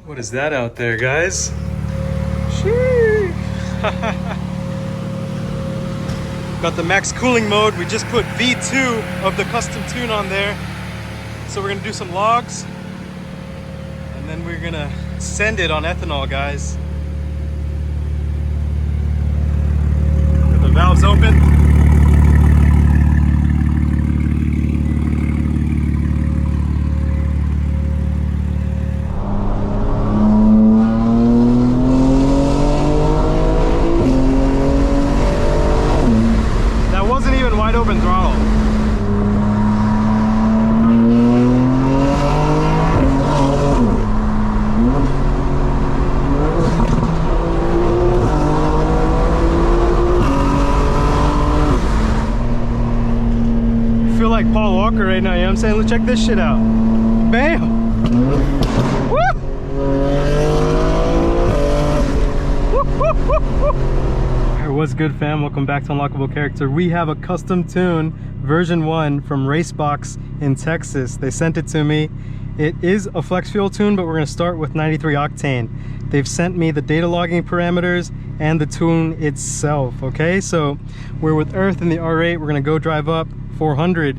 What is that out there, guys? Sheesh. Got the max cooling mode. We just put V2 of the custom tune on there. So we're gonna do some logs and then we're gonna send it on ethanol, guys. Got the valves open. Open throttle. I feel like Paul Walker right now, you know what I'm saying? Let's check this shit out. Bam! Woo! What's good, fam? Welcome back to Unlockable Character. We have a custom tune version 1 from GORACEBOX in Texas. They sent it to me. It is a flex fuel tune, but we're going to start with 93 octane. They've sent me the data logging parameters and the tune itself. Okay, so we're with Earth in the R8. We're going to go drive up 400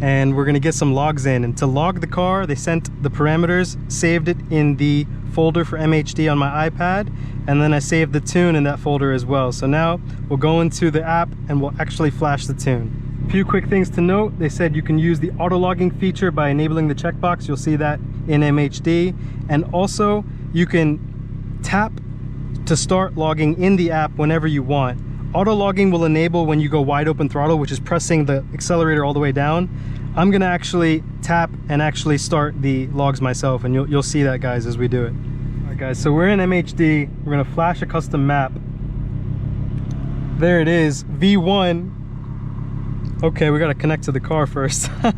and we're going to get some logs in. And to log the car, they sent the parameters, saved it in the folder for MHD on my iPad, and then I saved the tune in that folder as well. So now we'll go into the app and we'll actually flash the tune. A few quick things to note. They said you can use the auto logging feature by enabling the checkbox. You'll see that in MHD, and also you can tap to start logging in the app whenever you want. Auto logging will enable when you go wide open throttle, which is pressing the accelerator all the way down. I'm gonna actually tap and actually start the logs myself, and you'll see that, guys, as we do it. All right, guys, so we're in MHD. We're gonna flash a custom map. There it is, V1. Okay, we gotta connect to the car first. All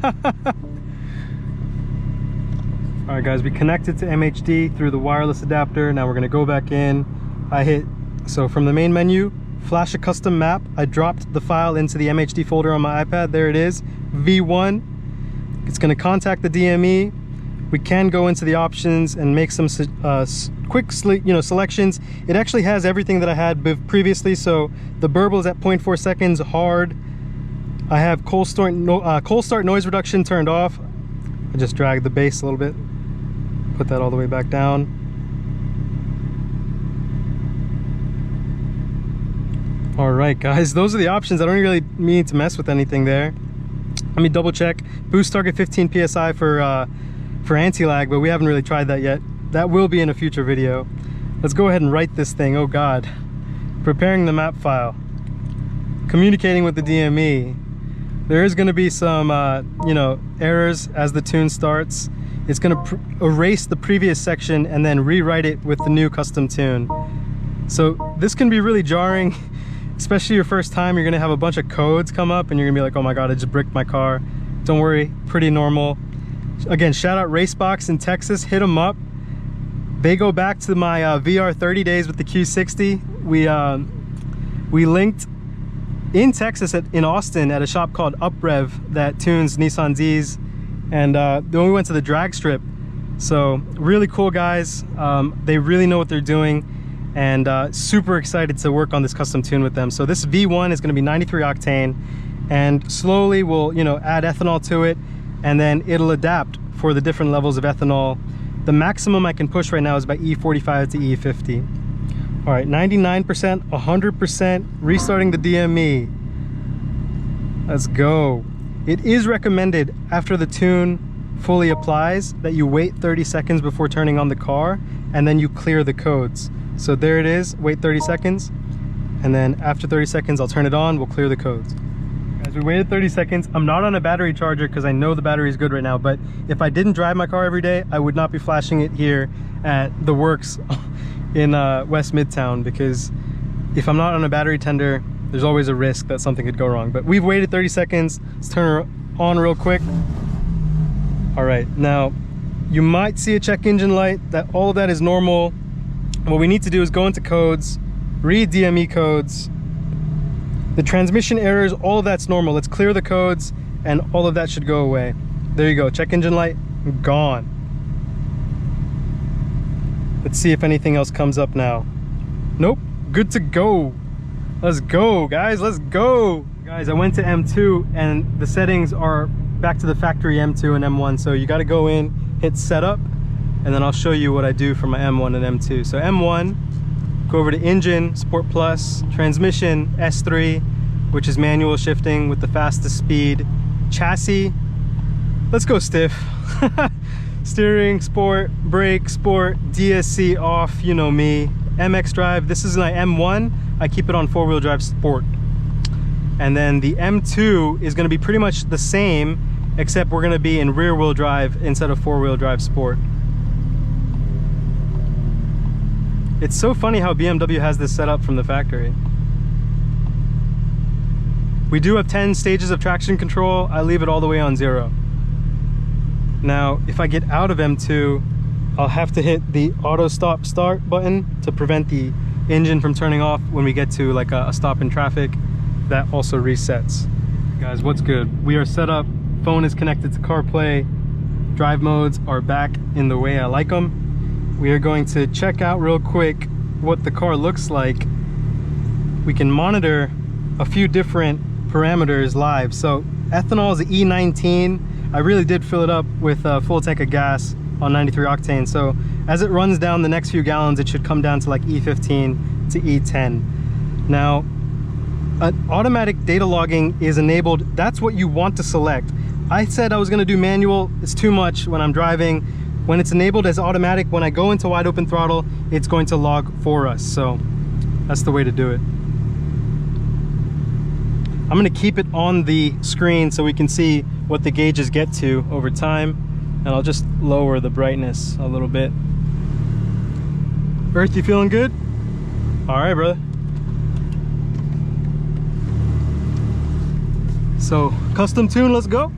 right, guys, we connected to MHD through the wireless adapter. Now we're gonna go back in. So from the main menu, flash a custom map. I dropped the file into the MHD folder on my iPad. There it is, V1. It's going to contact the DME. We can go into the options and make some quick selections. It actually has everything that I had previously. So the burble is at 0.4 seconds hard. I have cold start noise reduction turned off. I just dragged the bass a little bit, put that all the way back down. All right, guys, those are the options. I don't really need to mess with anything there. Let me double check. Boost target 15 PSI for anti-lag, but we haven't really tried that yet. That will be in a future video. Let's go ahead and write this thing. Oh God. Preparing the map file. Communicating with the DME. There is going to be some, errors as the tune starts. It's going to erase the previous section and then rewrite it with the new custom tune. So this can be really jarring. Especially your first time, you're gonna have a bunch of codes come up and you're gonna be like, oh my God, I just bricked my car. Don't worry, pretty normal. Again, shout out GORACEBOX in Texas, hit them up. They go back to my VR 30 days with the Q60. We linked in Texas in Austin at a shop called UpRev that tunes Nissan Z's. And then we went to the drag strip. So really cool guys. They really know what they're doing. And super excited to work on this custom tune with them. So this V1 is going to be 93 octane, and slowly we'll add ethanol to it, and then it'll adapt for the different levels of ethanol. The maximum I can push right now is about E45 to E50. All right, 99%, 100%, restarting the DME. Let's go. It is recommended after the tune fully applies that you wait 30 seconds before turning on the car, and then you clear the codes. So there it is, wait 30 seconds, and then after 30 seconds, I'll turn it on, we'll clear the codes. Guys, we waited 30 seconds. I'm not on a battery charger because I know the battery is good right now, but if I didn't drive my car every day, I would not be flashing it here at the works in West Midtown, because if I'm not on a battery tender, there's always a risk that something could go wrong. But we've waited 30 seconds. Let's turn her on real quick. All right, now you might see a check engine light. All of that is normal. What we need to do is go into codes, read DME codes. The transmission errors, all of that's normal. Let's clear the codes and all of that should go away. There you go, check engine light, gone. Let's see if anything else comes up now. Nope, good to go. Let's go, guys, let's go. Guys, I went to M2 and the settings are back to the factory M2 and M1. So you gotta go in, hit setup, and then I'll show you what I do for my M1 and M2. So M1, go over to engine, Sport Plus, transmission, S3, which is manual shifting with the fastest speed. Chassis, let's go stiff. Steering, sport, brake, sport, DSC off, you know me. Xdrive, this is my M1, I keep it on 4-wheel drive sport. And then the M2 is gonna be pretty much the same, except we're gonna be in rear-wheel drive instead of 4-wheel drive sport. It's so funny how BMW has this set up from the factory. We do have 10 stages of traction control. I leave it all the way on 0. Now, if I get out of M2, I'll have to hit the auto stop start button to prevent the engine from turning off when we get to like a stop in traffic. That also resets. Guys, what's good? We are set up, phone is connected to CarPlay, drive modes are back in the way I like them. We are going to check out real quick what the car looks like. We can monitor a few different parameters live. So ethanol is E19. I really did fill it up with a full tank of gas on 93 octane. So as it runs down the next few gallons, it should come down to like E15 to E10. Now, automatic data logging is enabled. That's what you want to select. I said I was gonna do manual. It's too much when I'm driving. When it's enabled as automatic, when I go into wide open throttle, it's going to log for us. So that's the way to do it. I'm gonna keep it on the screen so we can see what the gauges get to over time. And I'll just lower the brightness a little bit. Earth, you feeling good? All right, brother. So, custom tune, let's go.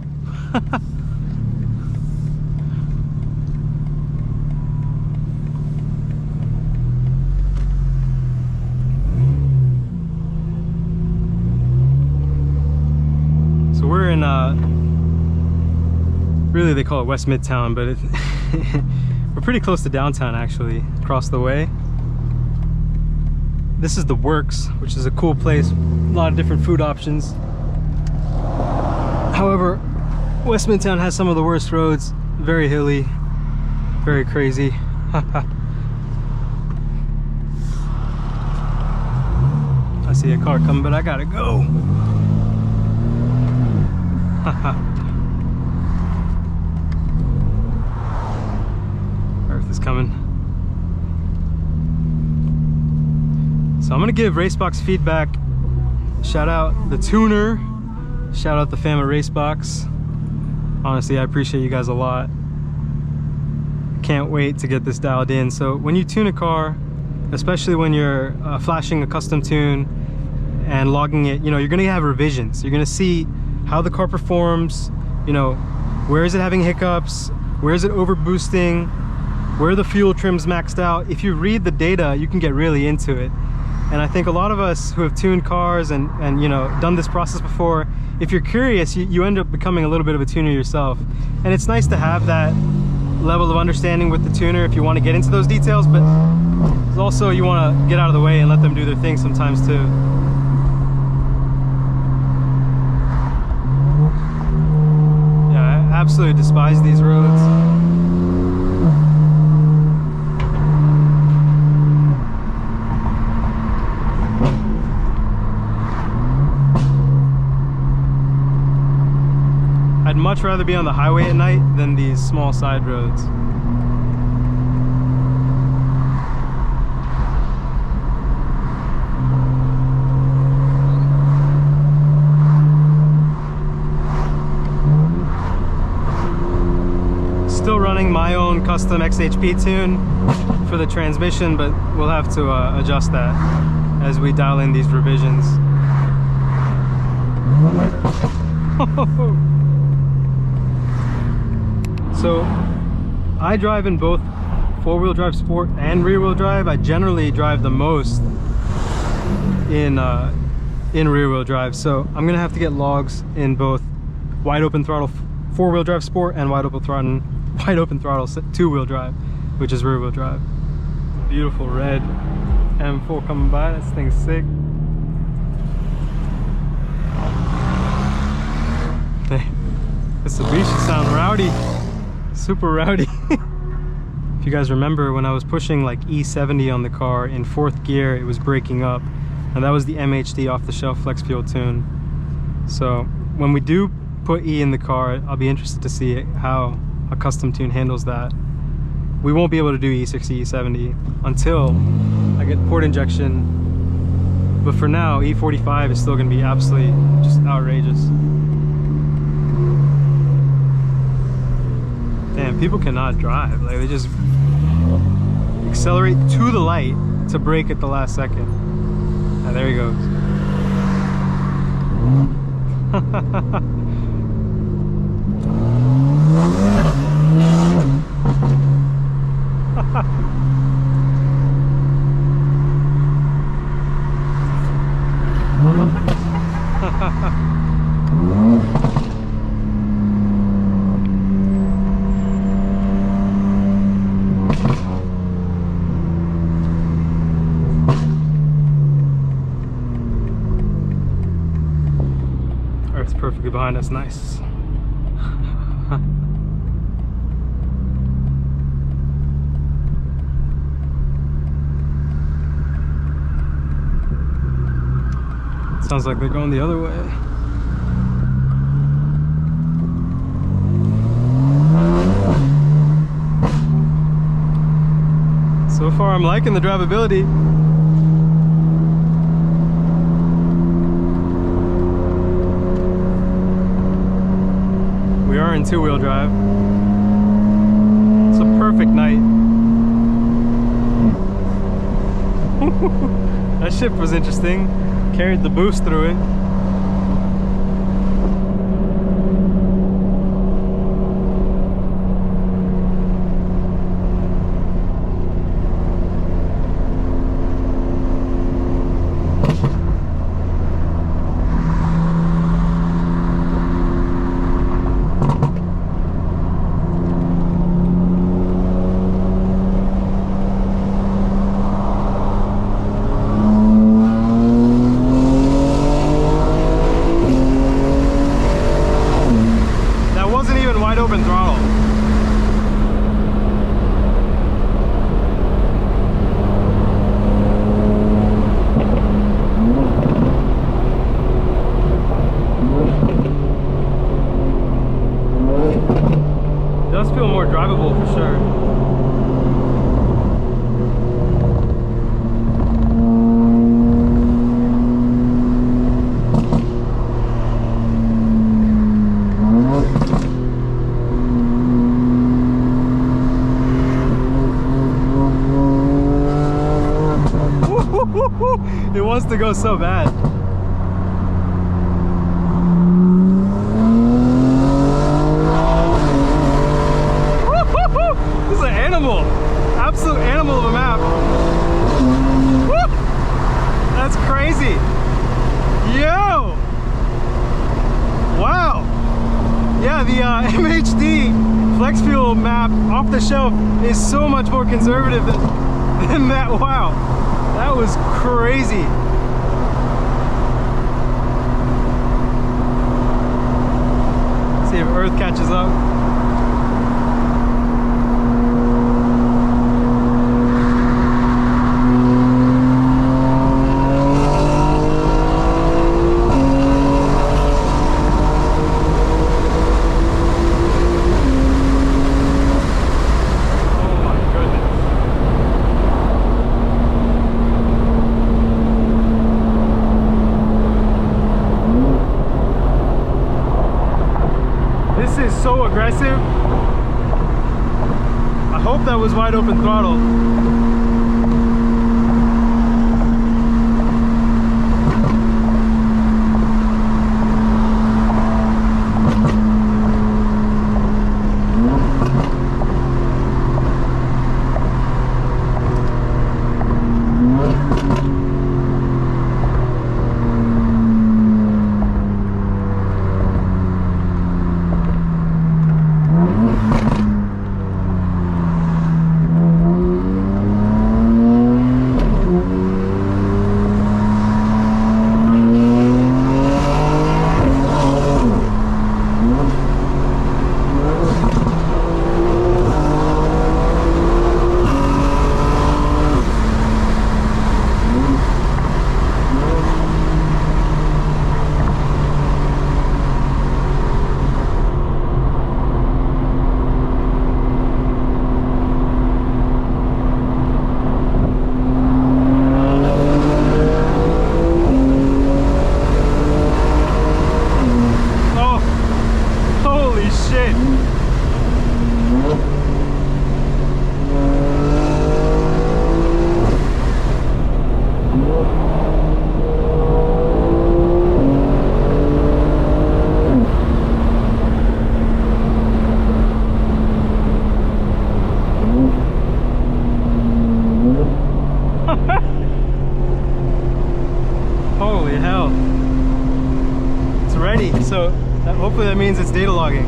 So we're in really they call it West Midtown, but we're pretty close to downtown actually, across the way. This is the Works, which is a cool place, a lot of different food options. However, West Midtown has some of the worst roads, very hilly, very crazy. I see a car coming, but I gotta go. Earth is coming. So I'm gonna give GORACEBOX feedback. Shout out the tuner. Shout out the fam at GORACEBOX. Honestly, I appreciate you guys a lot. Can't wait to get this dialed in. So when you tune a car, especially when you're flashing a custom tune and logging it, you know, you're gonna have revisions. You're gonna see how the car performs, you know, where is it having hiccups, where is it over boosting, where the fuel trim's maxed out. If you read the data, you can get really into it. And I think a lot of us who have tuned cars and you know, done this process before, if you're curious, you end up becoming a little bit of a tuner yourself. And it's nice to have that level of understanding with the tuner if you want to get into those details, but also you want to get out of the way and let them do their thing sometimes too. Yeah, I absolutely despise these roads. I'd much rather be on the highway at night than these small side roads. Still running my own custom XHP tune for the transmission, but we'll have to adjust that as we dial in these revisions. So I drive in both 4-wheel drive sport and rear-wheel drive. I generally drive the most in rear-wheel drive, so I'm gonna have to get logs in both wide open throttle 4-wheel drive sport and wide open throttle 2-wheel drive, which is rear-wheel drive. beautiful red M4 coming by. This thing's sick. Mitsubishi sound rowdy, super rowdy. If you guys remember, when I was pushing like E70 on the car in 4th gear, it was breaking up, and that was the MHD off-the-shelf flex fuel tune. So when we do put E in the car, I'll be interested to see how a custom tune handles that. We won't be able to do E60, E70 until I get port injection, but for now E45 is still going to be absolutely just outrageous. Damn, people cannot drive. Like, they just accelerate to the light to brake at the last second. Ah, there he goes. Earth's perfectly behind us, nice. Sounds like they're going the other way. So far, I'm liking the drivability. We are in 2-wheel drive. It's a perfect night. That shift was interesting. Carried the boost through it. Open throttle. It does feel more drivable for sure. It wants to go so bad. This is an animal. Absolute animal of a map. That's crazy. Yo! Wow. Yeah, the MHD flex fuel map off the shelf is so much more conservative than that. Wow. That was crazy. See if Earth catches up. So aggressive. I hope that was wide open throttle. So hopefully that means it's data logging.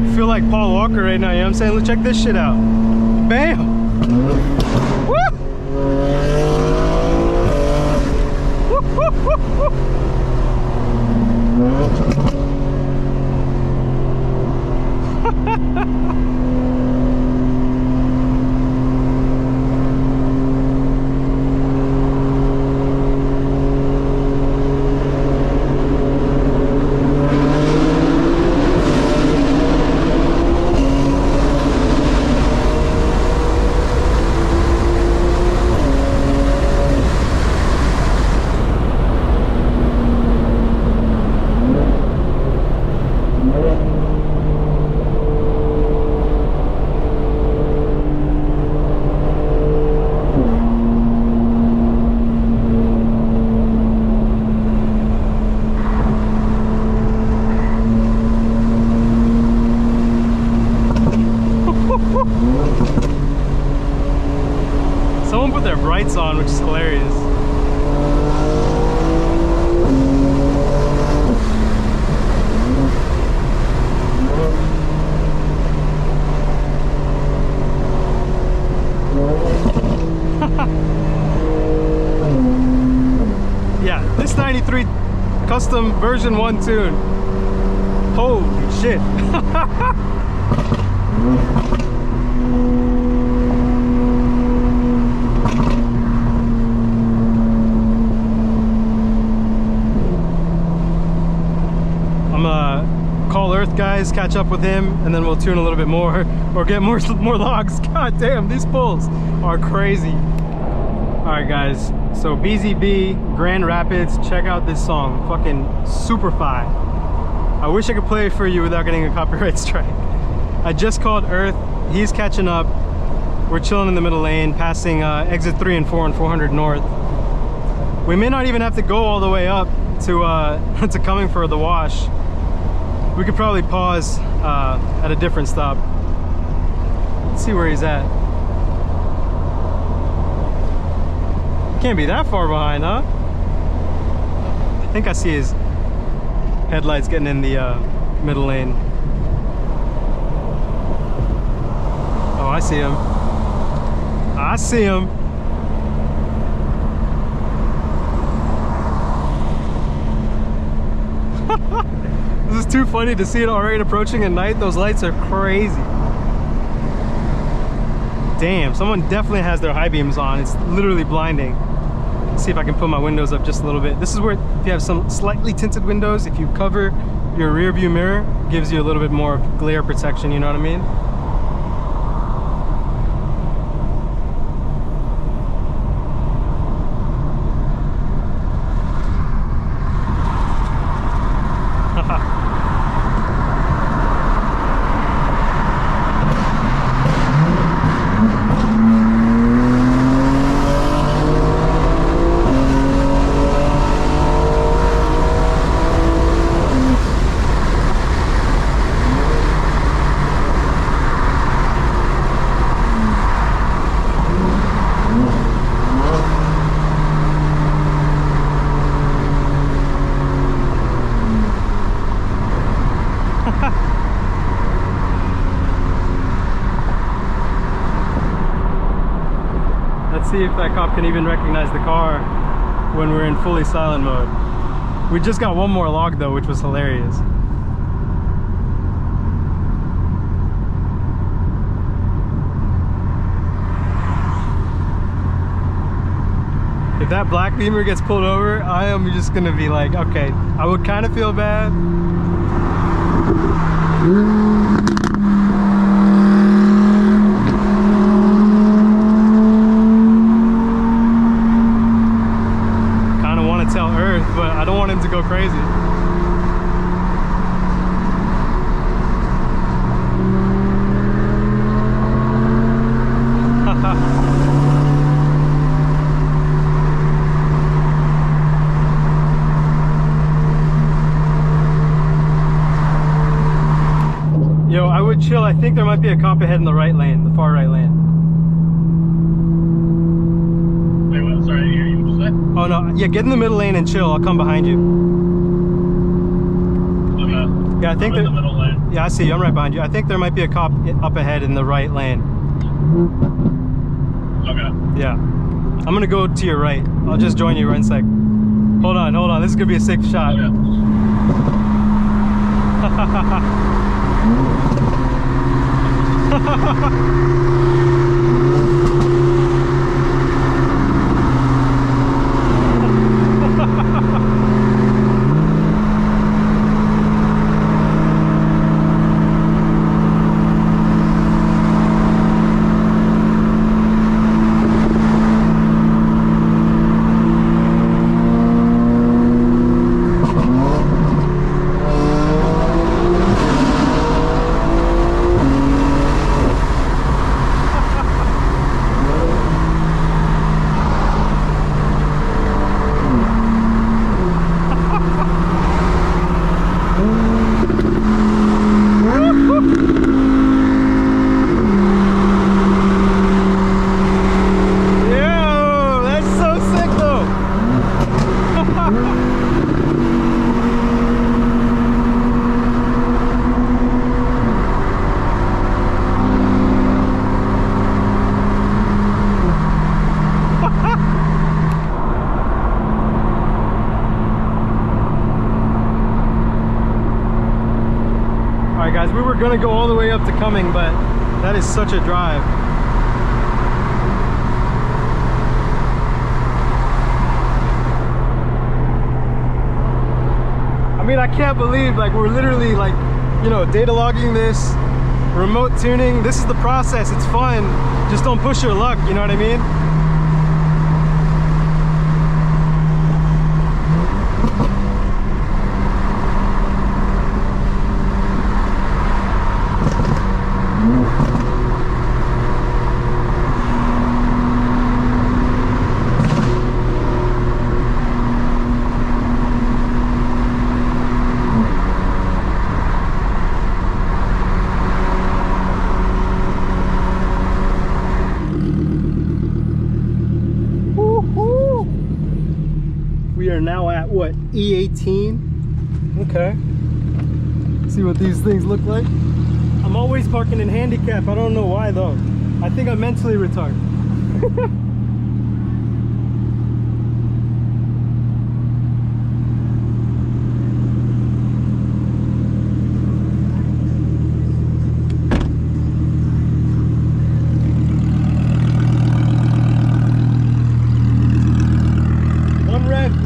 I feel like Paul Walker right now, you know what I'm saying? Let's check this shit out. Bam! Woo! Someone put their brights on, which is hilarious. Yeah, this 93 custom version 1 tune. Holy shit. I'm gonna call Earth guys, catch up with him, and then we'll tune a little bit more or get more logs. God damn, these pulls are crazy. All right guys, so BZB, Grand Rapids, check out this song, fucking super fire. I wish I could play it for you without getting a copyright strike. I just called Earth, he's catching up. We're chilling in the middle lane, passing exit 3 and 4 on 400 North. We may not even have to go all the way up to, to coming for the wash. We could probably pause at a different stop. Let's see where he's at. Can't be that far behind, huh? I think I see his headlights getting in the middle lane. Oh, I see him. I see him. This is too funny to see it already approaching at night. Those lights are crazy. Damn, someone definitely has their high beams on. It's literally blinding. Let's see if I can put my windows up just a little bit. This is where, if you have some slightly tinted windows, if you cover your rear view mirror, it gives you a little bit more glare protection, you know what I mean? Let's see if that cop can even recognize the car when we're in fully silent mode. We just got one more log though, which was hilarious. If that black beamer gets pulled over, I am just gonna be like, okay, I would kind of feel bad. Kind of want to tell Earth, but I don't want him to go crazy. think there might be a cop ahead in the right lane, the far right lane. Wait, what? Sorry, I didn't hear you. What did you say? Oh no, yeah, get in the middle lane and chill. I'll come behind you. Okay. Yeah, I think I'm in the middle lane. Yeah, I see you. I'm right behind you. I think there might be a cop up ahead in the right lane. Okay. Yeah. I'm gonna go to your right. I'll just join you one sec. Hold on. This is gonna be a sick shot. Guys, we were gonna go all the way up to Cumming, but that is such a drive. I mean, I can't believe, like, we're literally, like, you know, data logging this, remote tuning. This is the process. It's fun. Just don't push your luck, you know what I mean? We are now at what, E18? Okay. See what these things look like. I'm always parking in handicap. I don't know why though. I think I'm mentally retarded.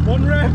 One rev.